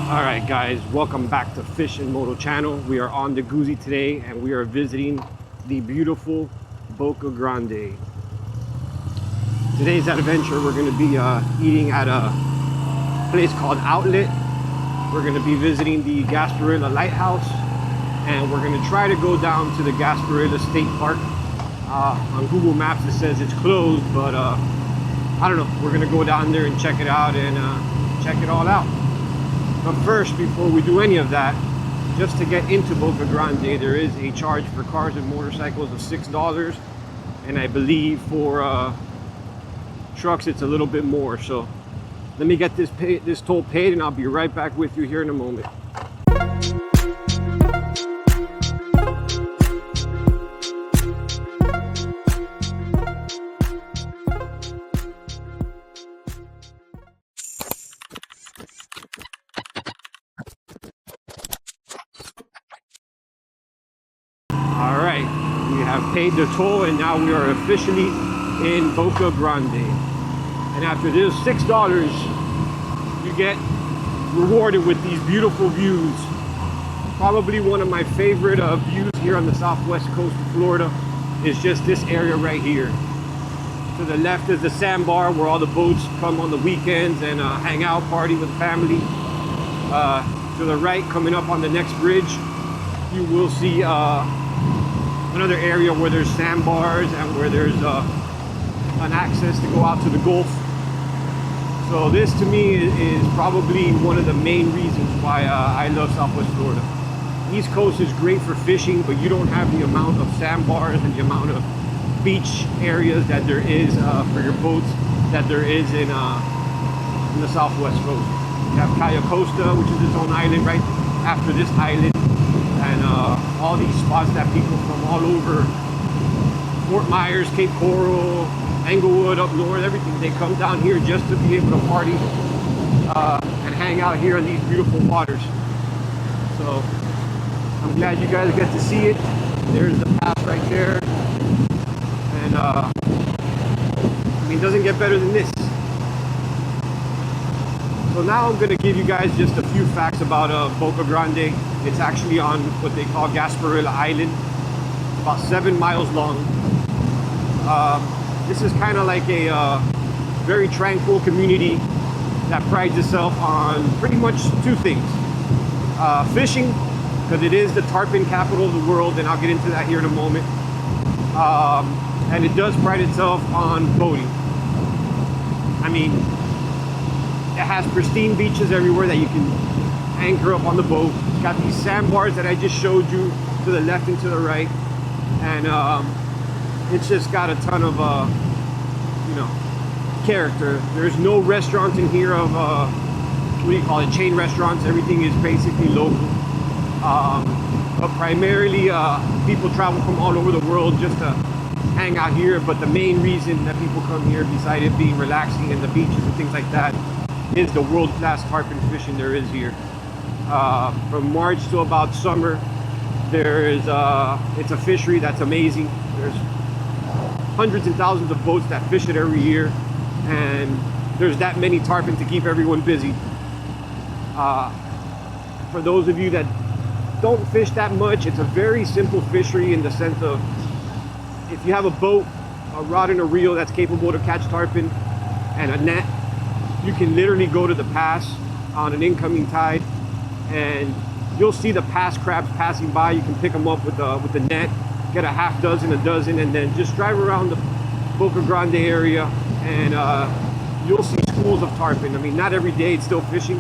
Alright guys, welcome back to FishandMotochannel. We are on the Guzzi today and we are visiting the beautiful Boca Grande. Today's adventure, we're going to be eating at a place called Outlet. We're going to be visiting the Gasparilla Lighthouse and we're going to try to go down to the Gasparilla State Park. On Google Maps it says it's closed, but I don't know. We're going to go down there and check it out and check it all out. But first, before we do any of that, just to get into Boca Grande, there is a charge for cars and motorcycles of $6, and I believe for trucks it's a little bit more. So let me get this toll paid, and I'll be right back with you here in a moment. All right, we have paid the toll and now we are officially in Boca Grande. And after this $6, you get rewarded with these beautiful views. Probably one of my favorite views here on the southwest coast of Florida is just this area right here. To the left is the sandbar where all the boats come on the weekends and hang out, party with family. To the right, coming up on the next bridge, you will see another area where there's sandbars and where there's an access to go out to the Gulf. So this to me is probably one of the main reasons why I love Southwest Florida. East Coast is great for fishing, but you don't have the amount of sandbars and the amount of beach areas that there is for your boats that there is in the Southwest Coast. You have Cayo Costa, which is its own island right after this island. And all these spots that people from all over, Fort Myers, Cape Coral, Englewood up north, everything, they come down here just to be able to party and hang out here in these beautiful waters. So I'm glad you guys get to see it. There's the path right there. And I mean, it doesn't get better than this. So now I'm going to give you guys just a few facts about Boca Grande. It's actually on what they call Gasparilla Island, about 7 miles long. This is kind of like a very tranquil community that prides itself on pretty much two things. Fishing, because it is the tarpon capital of the world, and I'll get into that here in a moment. And it does pride itself on boating. I mean, it has pristine beaches everywhere that you can anchor up on the boat. It's got these sandbars that I just showed you to the left and to the right, and it's just got a ton of character. There's no restaurants in here of what do you call it, chain restaurants. Everything is basically local, but primarily people travel from all over the world just to hang out here. But the main reason that people come here, besides it being relaxing and the beaches and things like that, is the world-class tarpon fishing there is here. From March to about summer, it's a fishery that's amazing. There's hundreds and thousands of boats that fish it every year, and there's that many tarpon to keep everyone busy. For those of you that don't fish that much, it's a very simple fishery in the sense of, if you have a boat, a rod and a reel that's capable to catch tarpon, and a net, you can literally go to the pass on an incoming tide and you'll see the pass crabs passing by. You can pick them up with the net. You get a half dozen, a dozen, and then just drive around the Boca Grande area, and you'll see schools of tarpon. I mean, not every day it's still fishing,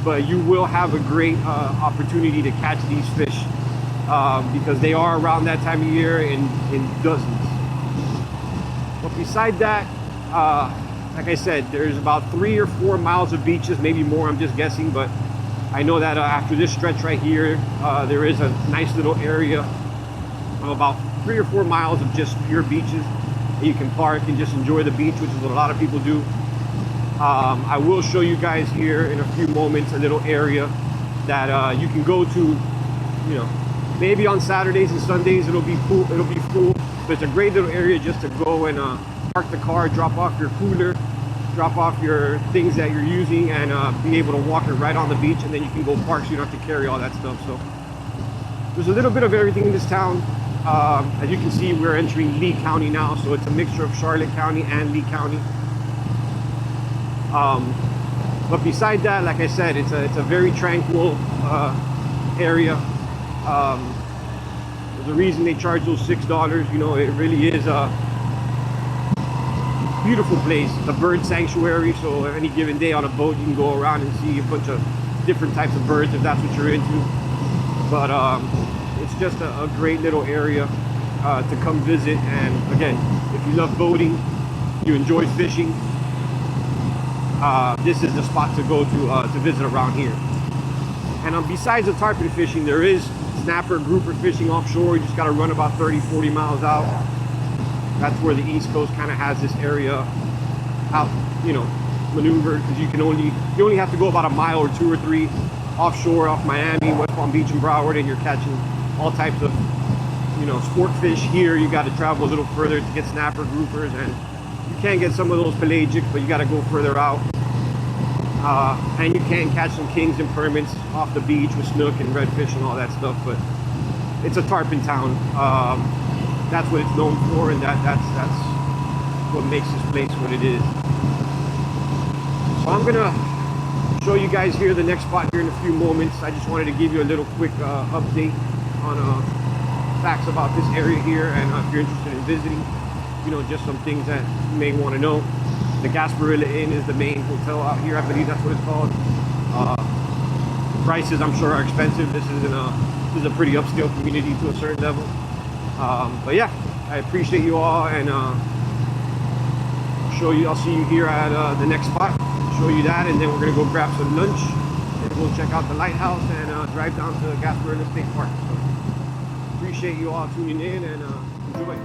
but you will have a great opportunity to catch these fish because they are around that time of year in dozens. But beside that, like I said, there's about 3 or 4 miles of beaches, maybe more, I'm just guessing, but I know that after this stretch right here, there is a nice little area of about 3 or 4 miles of just pure beaches. You can park and just enjoy the beach, which is what a lot of people do. I will show you guys here in a few moments a little area that you can go to, you know, maybe on Saturdays and Sundays it'll be full, but it's a great little area just to go and park the car, drop off your cooler, drop off your things that you're using, and be able to walk it right on the beach, and then you can go park so you don't have to carry all that stuff. So there's a little bit of everything in this town. As you can see, we're entering Lee County now, so it's a mixture of Charlotte County and Lee County. But beside that, like I said, it's a very tranquil area. There's a reason they charge those $6. You know, it really is a beautiful place. It's a bird sanctuary, so any given day on a boat you can go around and see a bunch of different types of birds if that's what you're into. But it's just a great little area to come visit. And again, if you love boating, you enjoy fishing, this is the spot to go to visit around here. And besides the tarpon fishing, there is snapper, grouper fishing offshore. You just got to run about 30-40 miles out. That's where the East Coast kind of has this area out, you know, maneuvered, because you only have to go about a mile or 2 or 3 offshore, off Miami, West Palm Beach, and Broward, and you're catching all types of, you know, sport fish. Here you got to travel a little further to get snapper, groupers, and you can get some of those pelagic, but you got to go further out. And you can catch some kings and permits off the beach with snook and redfish and all that stuff. But it's a tarpon town. That's what it's known for, and that's what makes this place what it is. So I'm gonna show you guys here the next spot here in a few moments. I just wanted to give you a little quick update on facts about this area here, and if you're interested in visiting, you know, just some things that you may want to know. The Gasparilla Inn is the main hotel out here. I believe that's what it's called. Prices, I'm sure, are expensive. This is a pretty upscale community to a certain level. But yeah, I appreciate you all, and I'll see you here at the next spot. Show you that, and then we're gonna go grab some lunch, and we'll check out the lighthouse and drive down to Gasparilla State Park. So appreciate you all tuning in, and enjoy.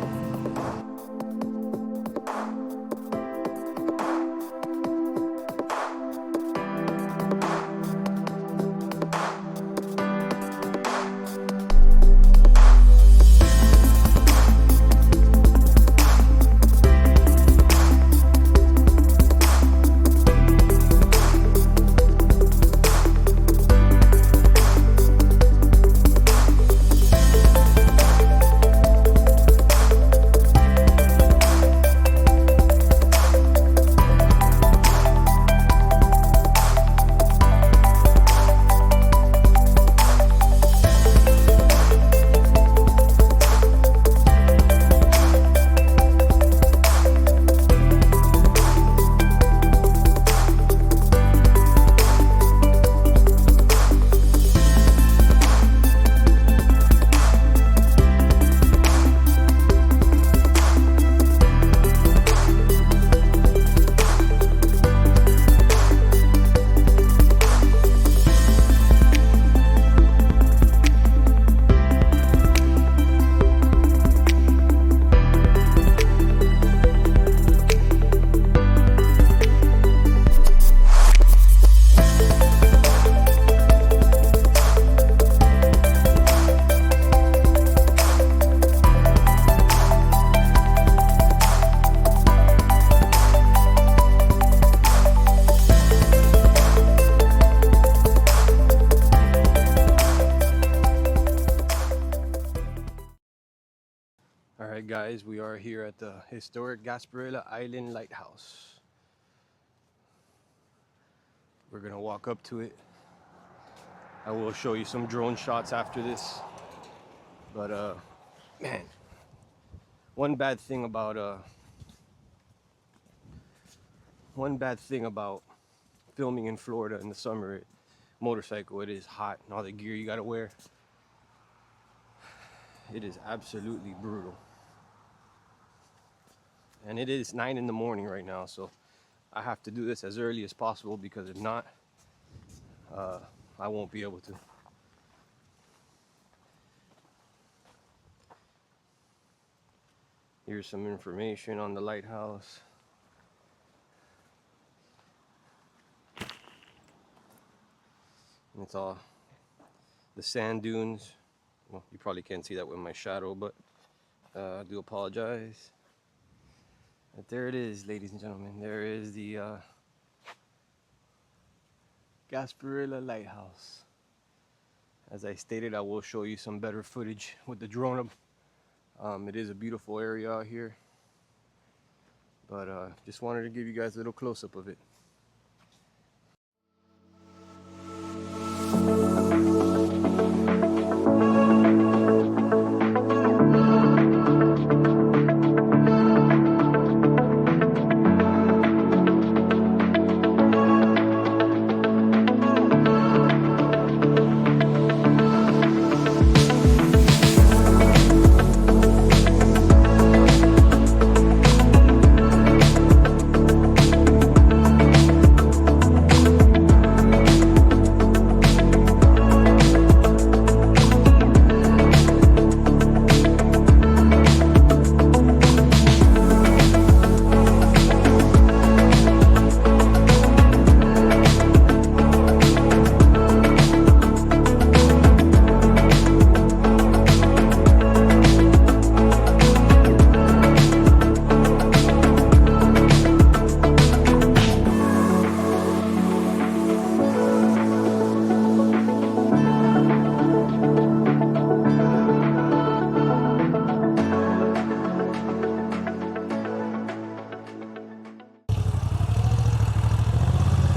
Alright guys, we are here at the historic Gasparilla Island Lighthouse. We're gonna walk up to it. I will show you some drone shots after this. But Man, one bad thing about filming in Florida in the summer, motorcycle, it is hot and all the gear you gotta wear. It is absolutely brutal. And it is 9 in the morning right now, so I have to do this as early as possible, because if not, I won't be able to. Here's some information on the lighthouse. And it's all the sand dunes. Well, you probably can't see that with my shadow, but I do apologize. But there it is, ladies and gentlemen. There is the Gasparilla Lighthouse. As I stated, I will show you some better footage with the drone. It is a beautiful area out here, but just wanted to give you guys a little close-up of it.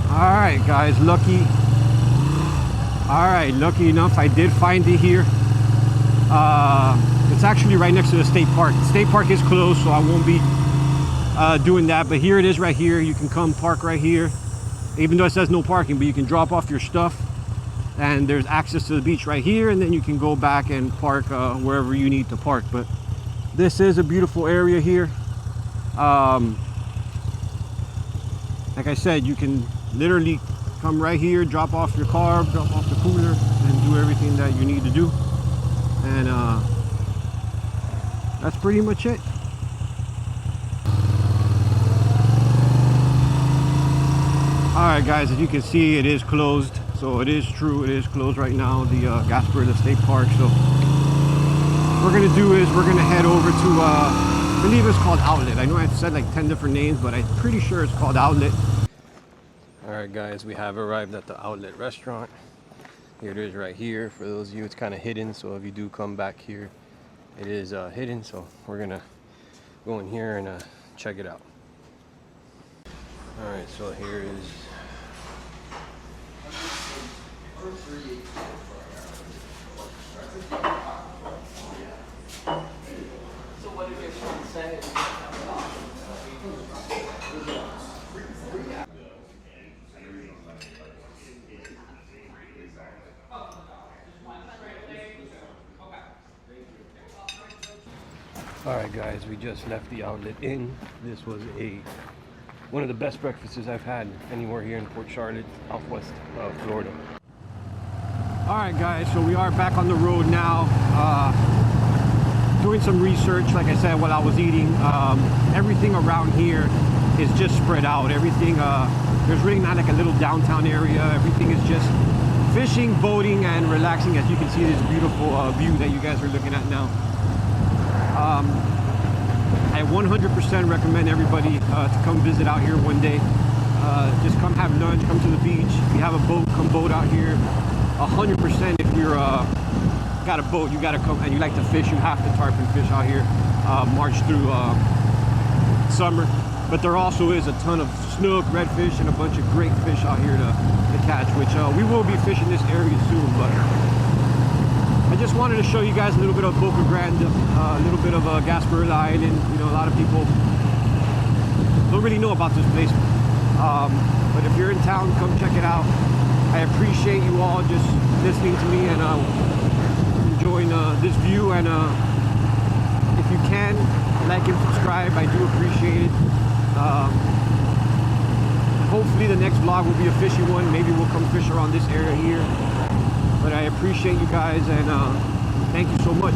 Alright guys, lucky enough I did find it here. It's actually right next to the state park. The state park is closed, so I won't be doing that, but here it is right here. You can come park right here, even though it says no parking, but you can drop off your stuff, and there's access to the beach right here, and then you can go back and park wherever you need to park. But this is a beautiful area here. Like I said, you can literally come right here, drop off your car, drop off the cooler, and do everything that you need to do. And that's pretty much it. Alright guys, as you can see, it is closed. So it is true, it is closed right now, the Gasparilla State Park. So what we're gonna do is we're gonna head over to I believe it's called Outlet. I know I've said like 10 different names, but I'm pretty sure it's called Outlet. Alright guys, we have arrived at the Outlet restaurant. Here it is right here. For those of you, it's kind of hidden, so if you do come back here, it is hidden. So we're gonna go in here and check it out. Alright, so here is so what did everyone say? Alright guys, we just left the Outlet Inn. This was one of the best breakfasts I've had anywhere here in Port Charlotte, Southwest Florida. Alright guys, so we are back on the road now, doing some research, like I said, while I was eating. Everything around here is just spread out. Everything, there's really not like a little downtown area. Everything is just fishing, boating, and relaxing. As you can see, this beautiful view that you guys are looking at now. I 100% recommend everybody to come visit out here one day. Just come have lunch, come to the beach. If you have a boat, come boat out here. 100% if you're got a boat, you gotta come, and you like to fish, you have to tarpon fish out here March through summer. But there also is a ton of snook, redfish, and a bunch of great fish out here to catch, which we will be fishing this area soon. But I just wanted to show you guys a little bit of Boca Grande, a little bit of Gasparilla Island. You know, a lot of people don't really know about this place. But if you're in town, come check it out. I appreciate you all just listening to me and enjoying this view. And if you can, like and subscribe. I do appreciate it. Hopefully the next vlog will be a fishy one. Maybe we'll come fish around this area here. But I appreciate you guys, and thank you so much.